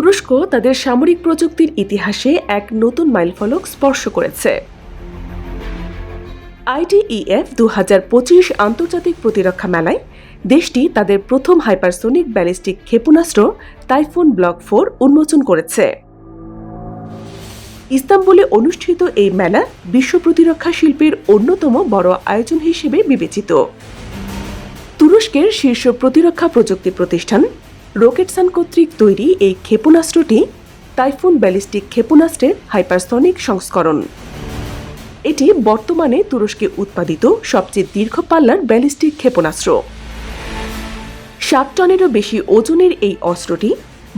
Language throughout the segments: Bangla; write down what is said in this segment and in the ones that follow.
তুরস্ক তাদের সামরিক প্রযুক্তির ইতিহাসে এক নতুন মাইলফলক স্পর্শ করেছে। IDEF 2025 আন্তর্জাতিক প্রতিরক্ষা মেলায় দেশটি তাদের প্রথম হাইপারসোনিক ব্যালিস্টিক ক্ষেপণাস্ত্র টাইফুন ব্লক 4 উন্মোচন করেছে। ইস্তাম্বুলে অনুষ্ঠিত এই মেলা বিশ্ব প্রতিরক্ষা শিল্পের অন্যতম বড় আয়োজন হিসেবে বিবেচিত। তুরস্কের শীর্ষ প্রতিরক্ষা প্রযুক্তি প্রতিষ্ঠান রকেটসান কর্তৃক তৈরি এই ক্ষেপণাস্ত্রটি টাইফুন ব্যালিস্টিক ক্ষেপণাস্ত্রের হাইপারসনিক সংস্করণ। এটি বর্তমানে তুরস্কে উৎপাদিত সবচেয়ে দীর্ঘ পাল্লার ব্যালিস্টিক ক্ষেপণাস্ত্র। 7 টনেরও বেশি ওজনের এই অস্ত্রটি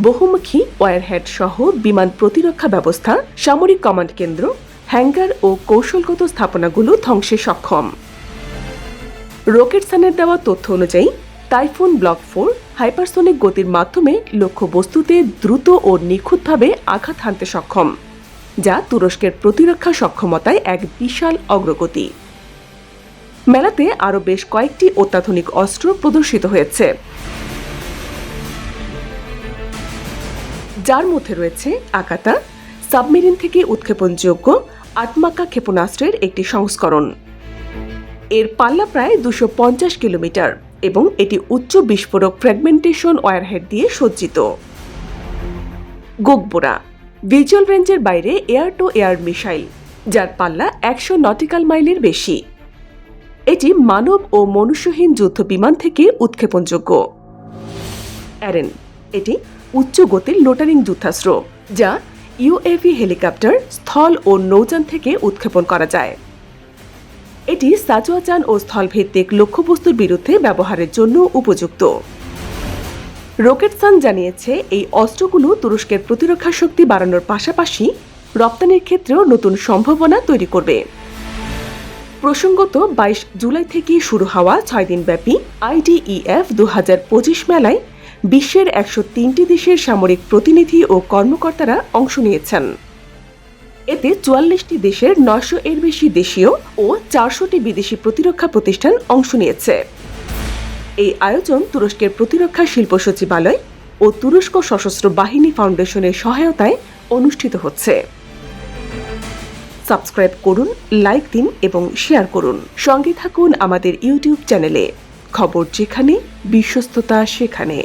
বহুমুখী ওয়ারহেড সহ বিমান প্রতিরক্ষা ব্যবস্থা, সামরিক কমান্ড কেন্দ্র, হ্যাঙ্গার ও কৌশলগত স্থাপনাগুলো ধ্বংসে সক্ষম। রকেটসানের দেওয়া তথ্য অনুযায়ী টাইফুন ব্লক 4 হাইপারসনিক গতির মাধ্যমে লক্ষ্যবস্তুতে দ্রুত ও নিখুঁতভাবে আঘাত হানতে সক্ষম, যা তুরস্কের প্রতিরক্ষা সক্ষমতায় এক বিশাল অগ্রগতি। মেলাতে আরও বেশ কয়েকটি অত্যাধুনিক অস্ত্র প্রদর্শিত হয়েছে, যার মধ্যে রয়েছে আকাতা, সাবমেরিন থেকে উৎক্ষেপণযোগ্য আটমাকা ক্ষেপণাস্ত্রের একটি সংস্করণ। এর পাল্লা প্রায় 250 কিলোমিটার এবং এটি উচ্চ বিস্ফোরক ফ্র্যাগমেন্টেশন ওয়ারহেড দিয়ে সজ্জিত। গোকবোরা ভিজুয়াল রেঞ্জের বাইরে এয়ার টু এয়ার মিসাইল, যার পাল্লা 100 নটিক্যাল মাইলের বেশি। এটি মানব ও মনুষ্যহীন যুদ্ধ বিমান থেকে উৎক্ষেপণযোগ্য। অ্যারেন এটি উচ্চ গতির লোটারিং যুদ্ধাস্ত্র, যা ইউএভি হেলিকপ্টার, স্থল ও নৌযান থেকে উৎক্ষেপণ করা যায়। এটি সাজোয়াযান ও স্থলভিত্তিক লক্ষ্যবস্তুর বিরুদ্ধে ব্যবহারের জন্য উপযুক্ত। রকেটসান জানিয়েছে এই অস্ত্রগুলো তুরস্কের প্রতিরক্ষা শক্তি বাড়ানোর পাশাপাশি রপ্তানির ক্ষেত্রেও নতুন সম্ভাবনা তৈরি করবে। প্রসঙ্গত 22 জুলাই থেকে শুরু হওয়া 6 দিনব্যাপী IDEF 2025 মেলায় বিশ্বের 103টি দেশের সামরিক প্রতিনিধি ও কর্মকর্তারা অংশ নিয়েছেন। এতে 44টি দেশের 900 এর বেশি দেশীয় ও 400টি বিদেশি প্রতিরক্ষা প্রতিষ্ঠান অংশ নিয়েছে। এই আয়োজন তুরস্কের প্রতিরক্ষা শিল্প সচিবালয় ও তুরস্ক সশস্ত্র বাহিনী ফাউন্ডেশনের সহায়তায় অনুষ্ঠিত হচ্ছে। সাবস্ক্রাইব করুন, লাইক দিন এবং শেয়ার করুন। সঙ্গে থাকুন আমাদের ইউটিউব চ্যানেলে। খবর যেখানে, বিশ্বস্ততা সেখানে।